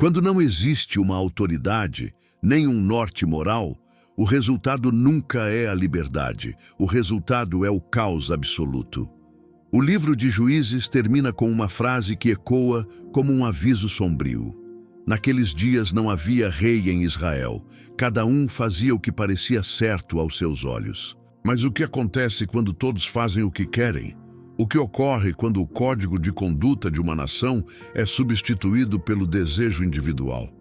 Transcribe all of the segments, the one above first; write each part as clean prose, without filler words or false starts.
Quando não existe uma autoridade, nem um norte moral, o resultado nunca é a liberdade, o resultado é o caos absoluto. O livro de Juízes termina com uma frase que ecoa como um aviso sombrio. Naqueles dias não havia rei em Israel, cada um fazia o que parecia certo aos seus olhos. Mas o que acontece quando todos fazem o que querem? O que ocorre quando o código de conduta de uma nação é substituído pelo desejo individual?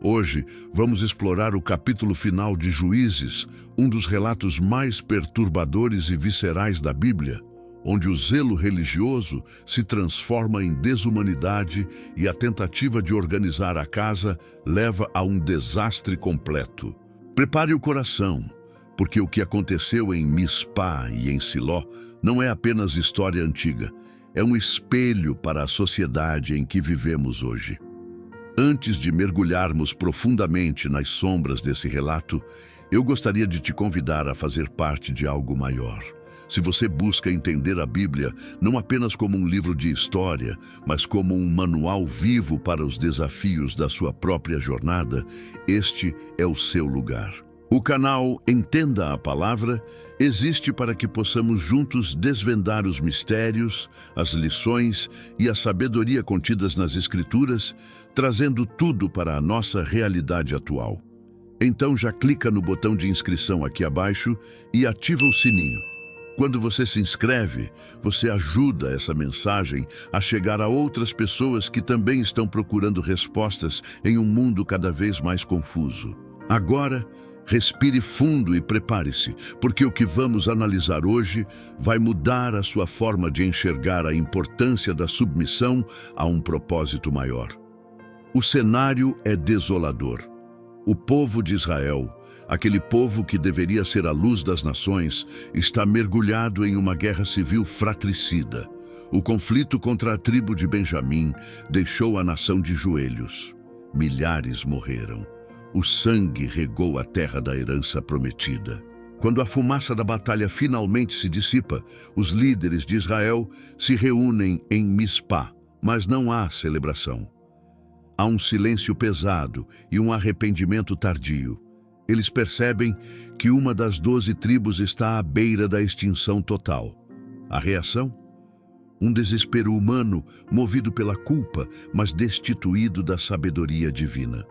Hoje, vamos explorar o capítulo final de Juízes, um dos relatos mais perturbadores e viscerais da Bíblia, onde o zelo religioso se transforma em desumanidade e a tentativa de organizar a casa leva a um desastre completo. Prepare o coração, porque o que aconteceu em Mispá e em Siló não é apenas história antiga, é um espelho para a sociedade em que vivemos hoje. Antes de mergulharmos profundamente nas sombras desse relato, eu gostaria de te convidar a fazer parte de algo maior. Se você busca entender a Bíblia não apenas como um livro de história, mas como um manual vivo para os desafios da sua própria jornada, este é o seu lugar. O canal Entenda a Palavra existe para que possamos juntos desvendar os mistérios, as lições e a sabedoria contidas nas Escrituras, trazendo tudo para a nossa realidade atual. Então já clica no botão de inscrição aqui abaixo e ativa o sininho. Quando você se inscreve, você ajuda essa mensagem a chegar a outras pessoas que também estão procurando respostas em um mundo cada vez mais confuso. Agora, respire fundo e prepare-se, porque o que vamos analisar hoje vai mudar a sua forma de enxergar a importância da submissão a um propósito maior. O cenário é desolador. O povo de Israel, aquele povo que deveria ser a luz das nações, está mergulhado em uma guerra civil fratricida. O conflito contra a tribo de Benjamim deixou a nação de joelhos. Milhares morreram. O sangue regou a terra da herança prometida. Quando a fumaça da batalha finalmente se dissipa, os líderes de Israel se reúnem em Mispá, mas não há celebração. Há um silêncio pesado e um arrependimento tardio. Eles percebem que uma das 12 tribos está à beira da extinção total. A reação? Um desespero humano movido pela culpa, mas destituído da sabedoria divina.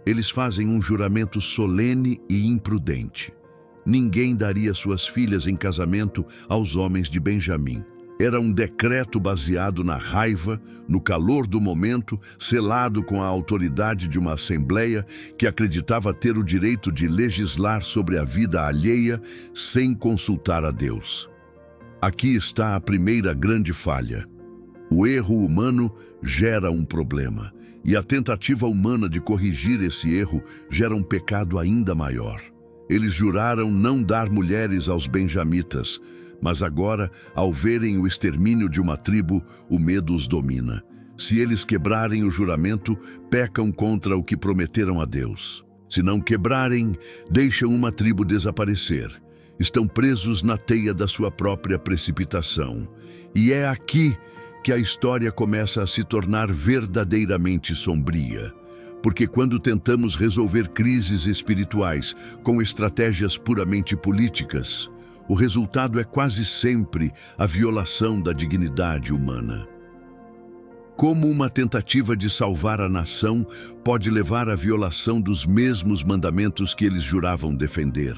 Eles fazem um juramento solene e imprudente. Ninguém daria suas filhas em casamento aos homens de Benjamim. Era um decreto baseado na raiva, no calor do momento, selado com a autoridade de uma assembleia que acreditava ter o direito de legislar sobre a vida alheia sem consultar a Deus. Aqui está a primeira grande falha. O erro humano gera um problema, e a tentativa humana de corrigir esse erro gera um pecado ainda maior. Eles juraram não dar mulheres aos benjamitas, mas agora, ao verem o extermínio de uma tribo, o medo os domina. Se eles quebrarem o juramento, pecam contra o que prometeram a Deus. Se não quebrarem, deixam uma tribo desaparecer. Estão presos na teia da sua própria precipitação. E é aqui que a história começa a se tornar verdadeiramente sombria. Porque quando tentamos resolver crises espirituais com estratégias puramente políticas, o resultado é quase sempre a violação da dignidade humana. Como uma tentativa de salvar a nação pode levar à violação dos mesmos mandamentos que eles juravam defender?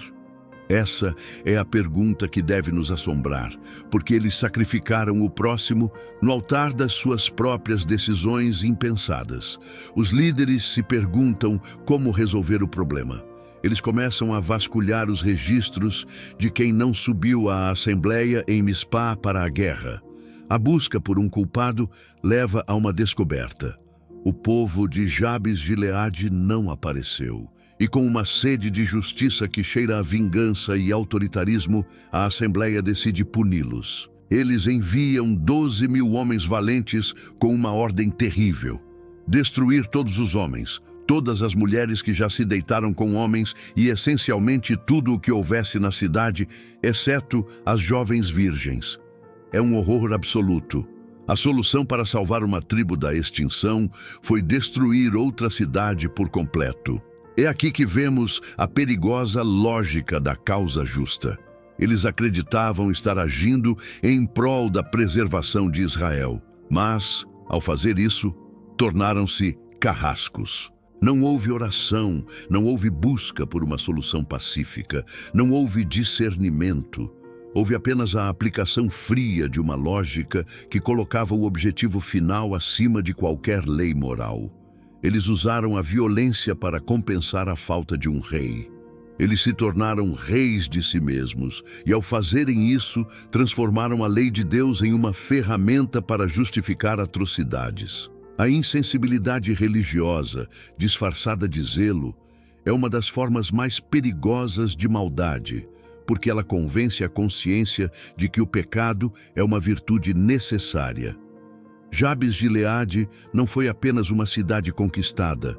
Essa é a pergunta que deve nos assombrar, porque eles sacrificaram o próximo no altar das suas próprias decisões impensadas. Os líderes se perguntam como resolver o problema. Eles começam a vasculhar os registros de quem não subiu à assembleia em Mispá para a guerra. A busca por um culpado leva a uma descoberta. O povo de Jabes-Gileade não apareceu. E com uma sede de justiça que cheira a vingança e autoritarismo, a Assembleia decide puni-los. Eles enviam 12.000 homens valentes com uma ordem terrível: destruir todos os homens, todas as mulheres que já se deitaram com homens e essencialmente tudo o que houvesse na cidade, exceto as jovens virgens. É um horror absoluto. A solução para salvar uma tribo da extinção foi destruir outra cidade por completo. É aqui que vemos a perigosa lógica da causa justa. Eles acreditavam estar agindo em prol da preservação de Israel, mas, ao fazer isso, tornaram-se carrascos. Não houve oração, não houve busca por uma solução pacífica, não houve discernimento. Houve apenas a aplicação fria de uma lógica que colocava o objetivo final acima de qualquer lei moral. Eles usaram a violência para compensar a falta de um rei. Eles se tornaram reis de si mesmos e, ao fazerem isso, transformaram a lei de Deus em uma ferramenta para justificar atrocidades. A insensibilidade religiosa, disfarçada de zelo, é uma das formas mais perigosas de maldade, porque ela convence a consciência de que o pecado é uma virtude necessária. Jabes-Gileade não foi apenas uma cidade conquistada,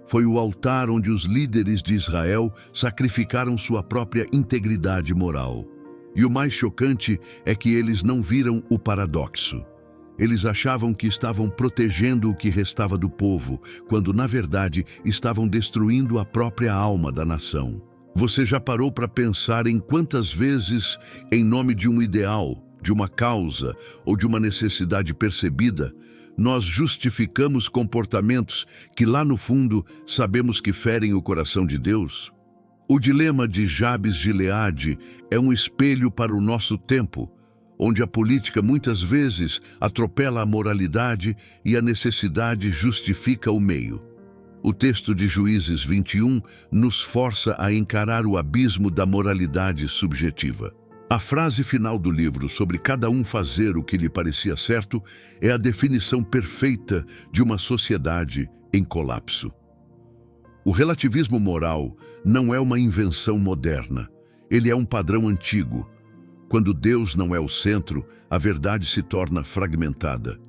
foi o altar onde os líderes de Israel sacrificaram sua própria integridade moral. E o mais chocante é que eles não viram o paradoxo. Eles achavam que estavam protegendo o que restava do povo, quando, na verdade, estavam destruindo a própria alma da nação. Você já parou para pensar em quantas vezes, em nome de um ideal, de uma causa ou de uma necessidade percebida, nós justificamos comportamentos que lá no fundo sabemos que ferem o coração de Deus? O dilema de Jabes-Gileade é um espelho para o nosso tempo, onde a política muitas vezes atropela a moralidade e a necessidade justifica o meio. O texto de Juízes 21 nos força a encarar o abismo da moralidade subjetiva. A frase final do livro sobre cada um fazer o que lhe parecia certo é a definição perfeita de uma sociedade em colapso. O relativismo moral não é uma invenção moderna, ele é um padrão antigo. Quando Deus não é o centro, a verdade se torna fragmentada.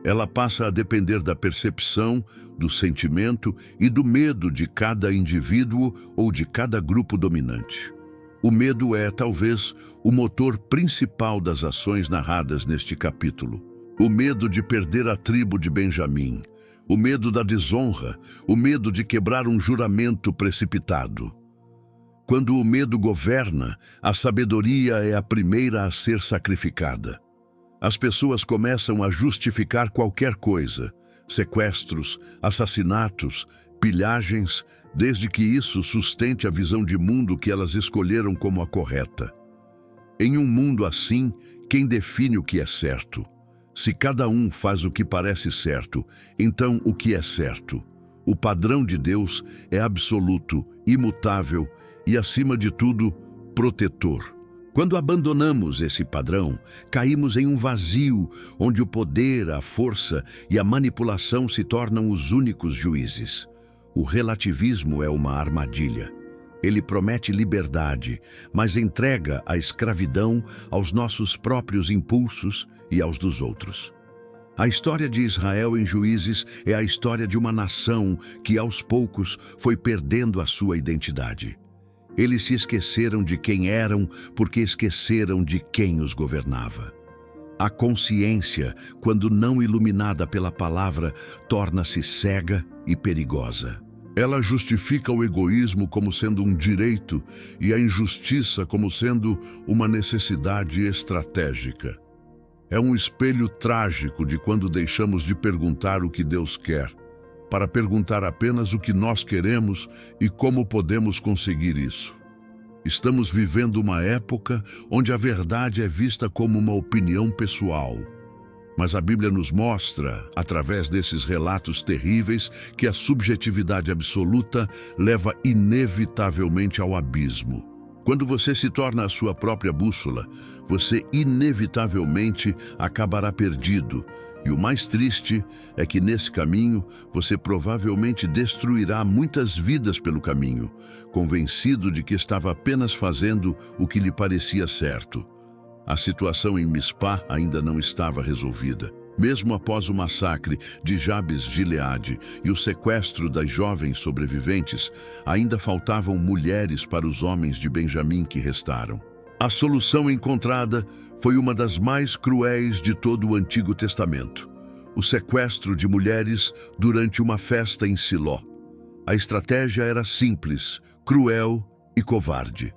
Ela passa a depender da percepção, do sentimento e do medo de cada indivíduo ou de cada grupo dominante. O medo é, talvez, o motor principal das ações narradas neste capítulo. O medo de perder a tribo de Benjamim, o medo da desonra, o medo de quebrar um juramento precipitado. Quando o medo governa, a sabedoria é a primeira a ser sacrificada. As pessoas começam a justificar qualquer coisa, sequestros, assassinatos, pilhagens, desde que isso sustente a visão de mundo que elas escolheram como a correta. Em um mundo assim, quem define o que é certo? Se cada um faz o que parece certo, então o que é certo? O padrão de Deus é absoluto, imutável e, acima de tudo, protetor. Quando abandonamos esse padrão, caímos em um vazio onde o poder, a força e a manipulação se tornam os únicos juízes. O relativismo é uma armadilha. Ele promete liberdade, mas entrega a escravidão aos nossos próprios impulsos e aos dos outros. A história de Israel em Juízes é a história de uma nação que, aos poucos, foi perdendo a sua identidade. Eles se esqueceram de quem eram porque esqueceram de quem os governava. A consciência, quando não iluminada pela palavra, torna-se cega e perigosa. Ela justifica o egoísmo como sendo um direito e a injustiça como sendo uma necessidade estratégica. É um espelho trágico de quando deixamos de perguntar o que Deus quer, para perguntar apenas o que nós queremos e como podemos conseguir isso. Estamos vivendo uma época onde a verdade é vista como uma opinião pessoal. Mas a Bíblia nos mostra, através desses relatos terríveis, que a subjetividade absoluta leva inevitavelmente ao abismo. Quando você se torna a sua própria bússola, você inevitavelmente acabará perdido. E o mais triste é que nesse caminho você provavelmente destruirá muitas vidas pelo caminho, convencido de que estava apenas fazendo o que lhe parecia certo. A situação em Mispá ainda não estava resolvida. Mesmo após o massacre de Jabes-Gileade e o sequestro das jovens sobreviventes, ainda faltavam mulheres para os homens de Benjamim que restaram. A solução encontrada foi uma das mais cruéis de todo o Antigo Testamento: o sequestro de mulheres durante uma festa em Siló. A estratégia era simples, cruel e covarde.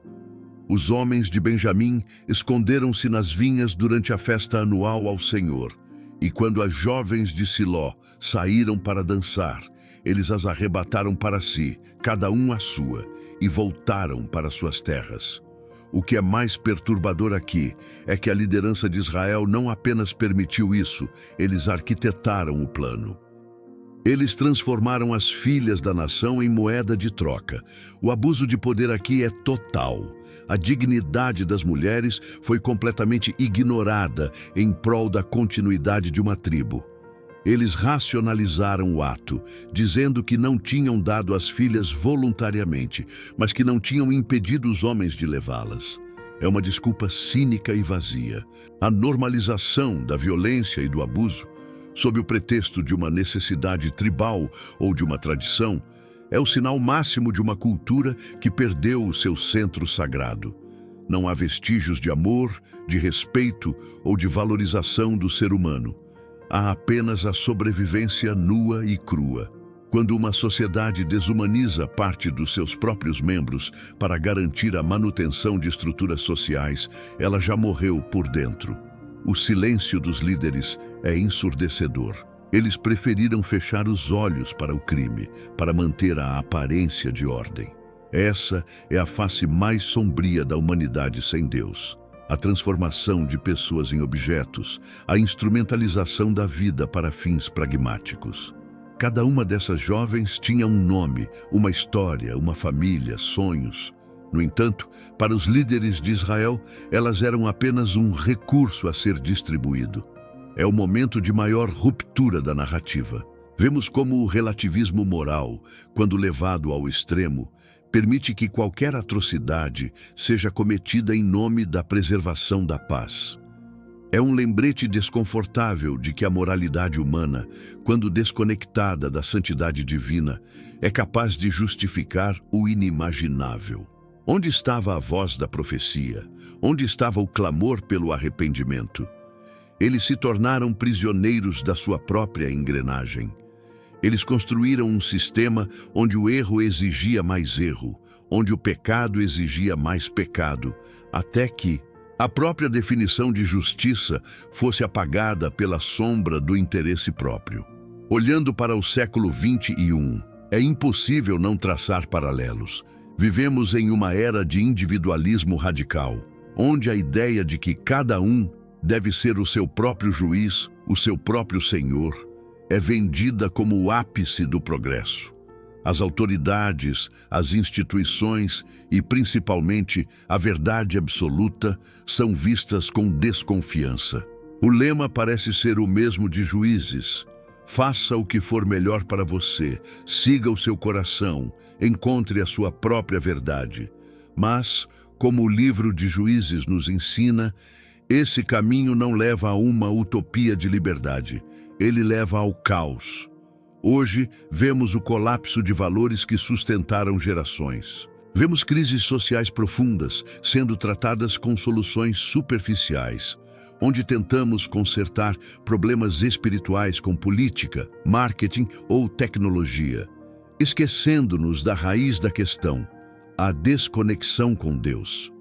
Os homens de Benjamim esconderam-se nas vinhas durante a festa anual ao Senhor, e quando as jovens de Siló saíram para dançar, eles as arrebataram para si, cada um a sua, e voltaram para suas terras. O que é mais perturbador aqui é que a liderança de Israel não apenas permitiu isso, eles arquitetaram o plano. Eles transformaram as filhas da nação em moeda de troca. O abuso de poder aqui é total. A dignidade das mulheres foi completamente ignorada em prol da continuidade de uma tribo. Eles racionalizaram o ato, dizendo que não tinham dado as filhas voluntariamente, mas que não tinham impedido os homens de levá-las. É uma desculpa cínica e vazia. A normalização da violência e do abuso, sob o pretexto de uma necessidade tribal ou de uma tradição, é o sinal máximo de uma cultura que perdeu o seu centro sagrado. Não há vestígios de amor, de respeito ou de valorização do ser humano. Há apenas a sobrevivência nua e crua. Quando uma sociedade desumaniza parte dos seus próprios membros para garantir a manutenção de estruturas sociais, ela já morreu por dentro. O silêncio dos líderes é ensurdecedor. Eles preferiram fechar os olhos para o crime, para manter a aparência de ordem. Essa é a face mais sombria da humanidade sem Deus. A transformação de pessoas em objetos, a instrumentalização da vida para fins pragmáticos. Cada uma dessas jovens tinha um nome, uma história, uma família, sonhos. No entanto, para os líderes de Israel, elas eram apenas um recurso a ser distribuído. É o momento de maior ruptura da narrativa. Vemos como o relativismo moral, quando levado ao extremo, permite que qualquer atrocidade seja cometida em nome da preservação da paz. É um lembrete desconfortável de que a moralidade humana, quando desconectada da santidade divina, é capaz de justificar o inimaginável. Onde estava a voz da profecia? Onde estava o clamor pelo arrependimento? Eles se tornaram prisioneiros da sua própria engrenagem. Eles construíram um sistema onde o erro exigia mais erro, onde o pecado exigia mais pecado, até que a própria definição de justiça fosse apagada pela sombra do interesse próprio. Olhando para o século XXI, é impossível não traçar paralelos. Vivemos em uma era de individualismo radical, onde a ideia de que cada um deve ser o seu próprio juiz, o seu próprio senhor, é vendida como o ápice do progresso. As autoridades, as instituições e, principalmente, a verdade absoluta são vistas com desconfiança. O lema parece ser o mesmo de Juízes: faça o que for melhor para você, siga o seu coração, encontre a sua própria verdade. Mas, como o livro de Juízes nos ensina, esse caminho não leva a uma utopia de liberdade. Ele leva ao caos. Hoje, vemos o colapso de valores que sustentaram gerações. Vemos crises sociais profundas sendo tratadas com soluções superficiais, onde tentamos consertar problemas espirituais com política, marketing ou tecnologia, esquecendo-nos da raiz da questão, a desconexão com Deus.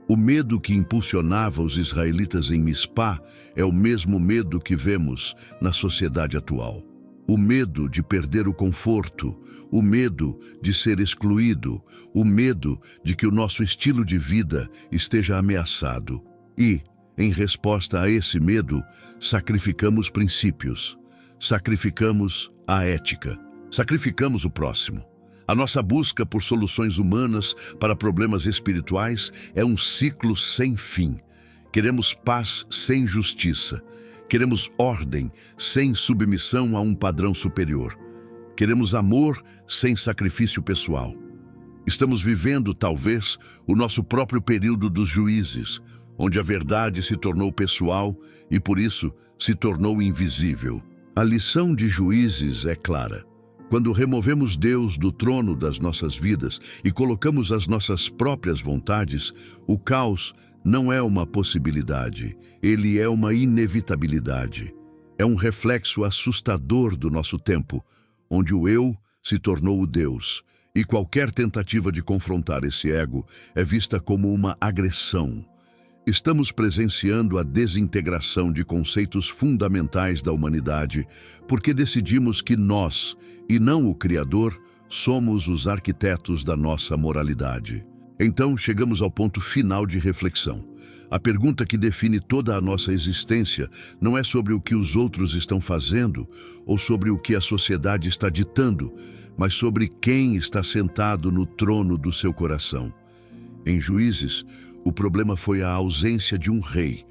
O medo que impulsionava os israelitas em Mispá é o mesmo medo que vemos na sociedade atual. O medo de perder o conforto, o medo de ser excluído, o medo de que o nosso estilo de vida esteja ameaçado. E, em resposta a esse medo, sacrificamos princípios, sacrificamos a ética, sacrificamos o próximo. A nossa busca por soluções humanas para problemas espirituais é um ciclo sem fim. Queremos paz sem justiça. Queremos ordem sem submissão a um padrão superior. Queremos amor sem sacrifício pessoal. Estamos vivendo, talvez, o nosso próprio período dos juízes, onde a verdade se tornou pessoal e, por isso, se tornou invisível. A lição de Juízes é clara. Quando removemos Deus do trono das nossas vidas e colocamos as nossas próprias vontades, o caos não é uma possibilidade, ele é uma inevitabilidade. É um reflexo assustador do nosso tempo, onde o eu se tornou o Deus, e qualquer tentativa de confrontar esse ego é vista como uma agressão. Estamos presenciando a desintegração de conceitos fundamentais da humanidade porque decidimos que nós, e não o Criador, somos os arquitetos da nossa moralidade. Então chegamos ao ponto final de reflexão. A pergunta que define toda a nossa existência não é sobre o que os outros estão fazendo ou sobre o que a sociedade está ditando, mas sobre quem está sentado no trono do seu coração. Em Juízes, o problema foi a ausência de um rei,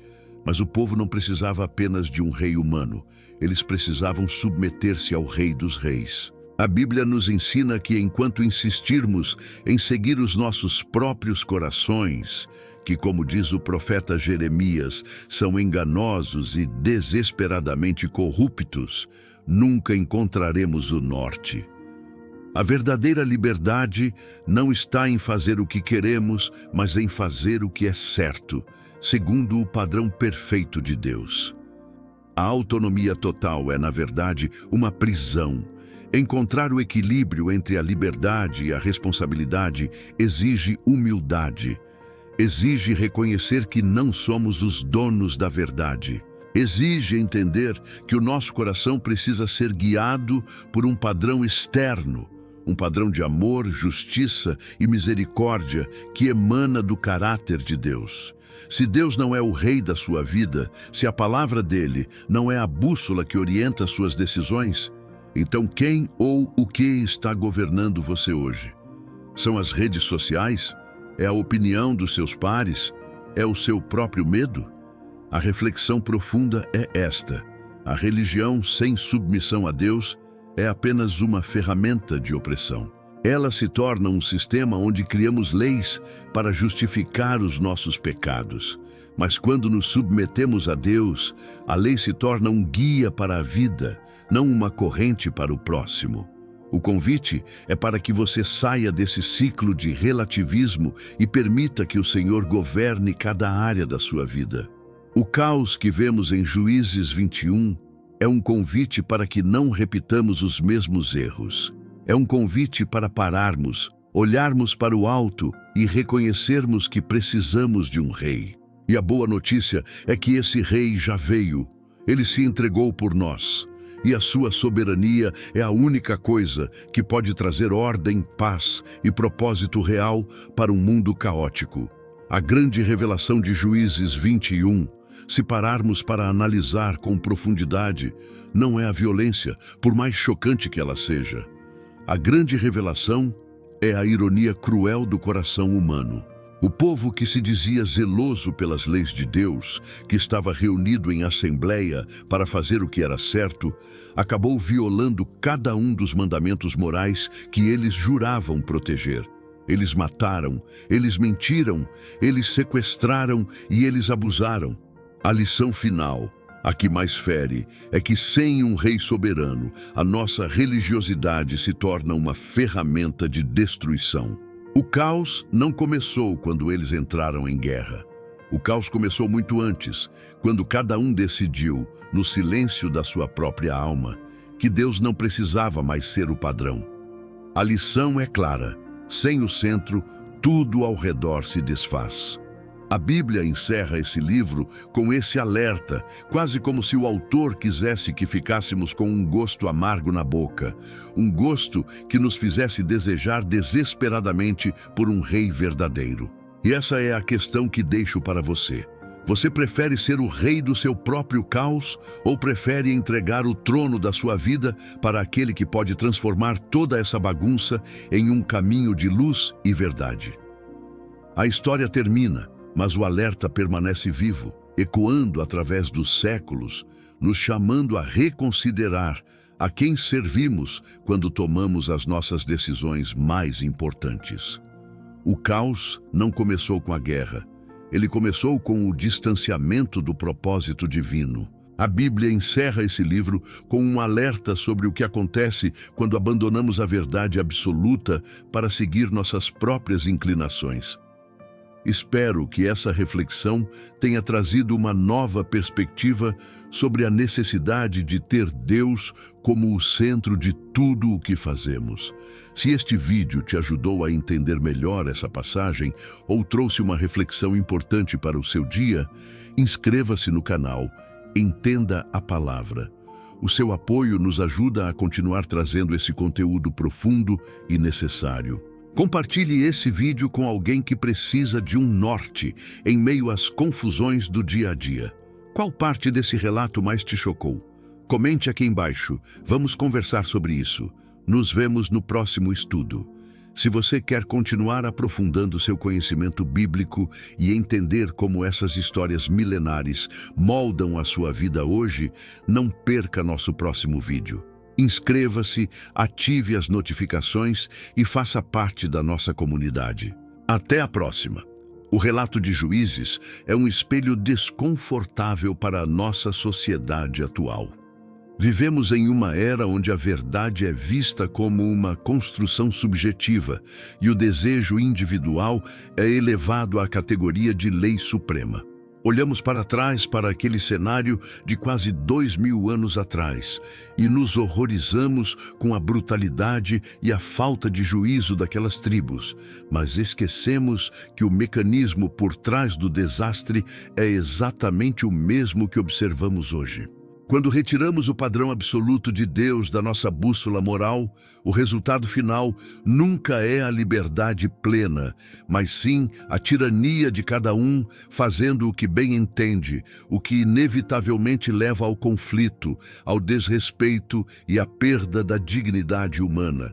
mas o povo não precisava apenas de um rei humano. Eles precisavam submeter-se ao Rei dos Reis. A Bíblia nos ensina que enquanto insistirmos em seguir os nossos próprios corações, que, como diz o profeta Jeremias, são enganosos e desesperadamente corruptos, nunca encontraremos o norte. A verdadeira liberdade não está em fazer o que queremos, mas em fazer o que é certo, segundo o padrão perfeito de Deus. A autonomia total é, na verdade, uma prisão. Encontrar o equilíbrio entre a liberdade e a responsabilidade exige humildade. Exige reconhecer que não somos os donos da verdade. Exige entender que o nosso coração precisa ser guiado por um padrão externo, um padrão de amor, justiça e misericórdia que emana do caráter de Deus. Se Deus não é o rei da sua vida, se a palavra dele não é a bússola que orienta suas decisões, então quem ou o que está governando você hoje? São as redes sociais? É a opinião dos seus pares? É o seu próprio medo? A reflexão profunda é esta: a religião sem submissão a Deus é apenas uma ferramenta de opressão. Ela se torna um sistema onde criamos leis para justificar os nossos pecados. Mas quando nos submetemos a Deus, a lei se torna um guia para a vida, não uma corrente para o próximo. O convite é para que você saia desse ciclo de relativismo e permita que o Senhor governe cada área da sua vida. O caos que vemos em Juízes 21 é um convite para que não repitamos os mesmos erros. É um convite para pararmos, olharmos para o alto e reconhecermos que precisamos de um rei. E a boa notícia é que esse rei já veio. Ele se entregou por nós. E a sua soberania é a única coisa que pode trazer ordem, paz e propósito real para um mundo caótico. A grande revelação de Juízes 21, se pararmos para analisar com profundidade, não é a violência, por mais chocante que ela seja. A grande revelação é a ironia cruel do coração humano. O povo que se dizia zeloso pelas leis de Deus, que estava reunido em assembleia para fazer o que era certo, acabou violando cada um dos mandamentos morais que eles juravam proteger. Eles mataram, eles mentiram, eles sequestraram e eles abusaram. A lição final, a que mais fere, é que sem um rei soberano, a nossa religiosidade se torna uma ferramenta de destruição. O caos não começou quando eles entraram em guerra. O caos começou muito antes, quando cada um decidiu, no silêncio da sua própria alma, que Deus não precisava mais ser o padrão. A lição é clara: sem o centro, tudo ao redor se desfaz. A Bíblia encerra esse livro com esse alerta, quase como se o autor quisesse que ficássemos com um gosto amargo na boca, um gosto que nos fizesse desejar desesperadamente por um rei verdadeiro. E essa é a questão que deixo para você. Você prefere ser o rei do seu próprio caos ou prefere entregar o trono da sua vida para aquele que pode transformar toda essa bagunça em um caminho de luz e verdade? A história termina, mas o alerta permanece vivo, ecoando através dos séculos, nos chamando a reconsiderar a quem servimos quando tomamos as nossas decisões mais importantes. O caos não começou com a guerra, ele começou com o distanciamento do propósito divino. A Bíblia encerra esse livro com um alerta sobre o que acontece quando abandonamos a verdade absoluta para seguir nossas próprias inclinações. Espero que essa reflexão tenha trazido uma nova perspectiva sobre a necessidade de ter Deus como o centro de tudo o que fazemos. Se este vídeo te ajudou a entender melhor essa passagem ou trouxe uma reflexão importante para o seu dia, inscreva-se no canal. Entenda a palavra. O seu apoio nos ajuda a continuar trazendo esse conteúdo profundo e necessário. Compartilhe esse vídeo com alguém que precisa de um norte em meio às confusões do dia a dia. Qual parte desse relato mais te chocou? Comente aqui embaixo. Vamos conversar sobre isso. Nos vemos no próximo estudo. Se você quer continuar aprofundando seu conhecimento bíblico e entender como essas histórias milenares moldam a sua vida hoje, não perca nosso próximo vídeo. Inscreva-se, ative as notificações e faça parte da nossa comunidade. Até a próxima! O relato de Juízes é um espelho desconfortável para a nossa sociedade atual. Vivemos em uma era onde a verdade é vista como uma construção subjetiva e o desejo individual é elevado à categoria de lei suprema. Olhamos para trás para aquele cenário de quase 2000 anos atrás e nos horrorizamos com a brutalidade e a falta de juízo daquelas tribos, mas esquecemos que o mecanismo por trás do desastre é exatamente o mesmo que observamos hoje. Quando retiramos o padrão absoluto de Deus da nossa bússola moral, o resultado final nunca é a liberdade plena, mas sim a tirania de cada um fazendo o que bem entende, o que inevitavelmente leva ao conflito, ao desrespeito e à perda da dignidade humana.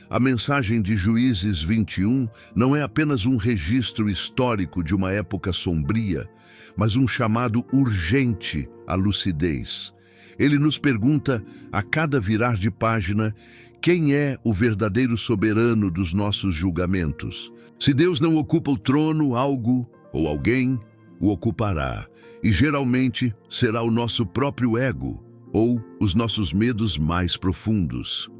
A mensagem de Juízes 21 não é apenas um registro histórico de uma época sombria, mas um chamado urgente à lucidez. Ele nos pergunta, a cada virar de página, quem é o verdadeiro soberano dos nossos julgamentos. Se Deus não ocupa o trono, algo ou alguém o ocupará, e geralmente será o nosso próprio ego ou os nossos medos mais profundos.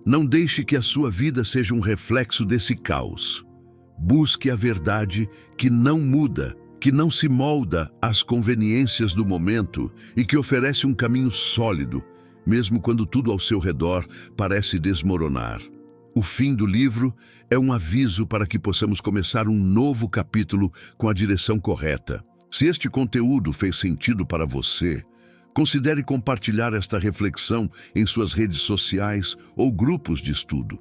Não deixe que a sua vida seja um reflexo desse caos. Busque a verdade que não muda, que não se molda às conveniências do momento e que oferece um caminho sólido, mesmo quando tudo ao seu redor parece desmoronar. O fim do livro é um aviso para que possamos começar um novo capítulo com a direção correta. Se este conteúdo fez sentido para você, considere compartilhar esta reflexão em suas redes sociais ou grupos de estudo.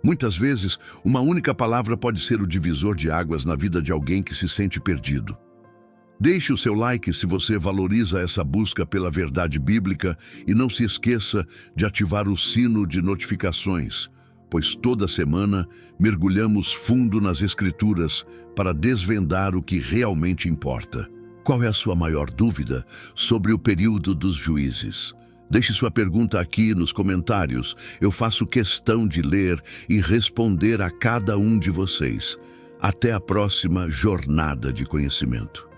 Muitas vezes, uma única palavra pode ser o divisor de águas na vida de alguém que se sente perdido. Deixe o seu like se você valoriza essa busca pela verdade bíblica e não se esqueça de ativar o sino de notificações, pois toda semana mergulhamos fundo nas Escrituras para desvendar o que realmente importa. Qual é a sua maior dúvida sobre o período dos juízes? Deixe sua pergunta aqui nos comentários. Eu faço questão de ler e responder a cada um de vocês. Até a próxima jornada de conhecimento.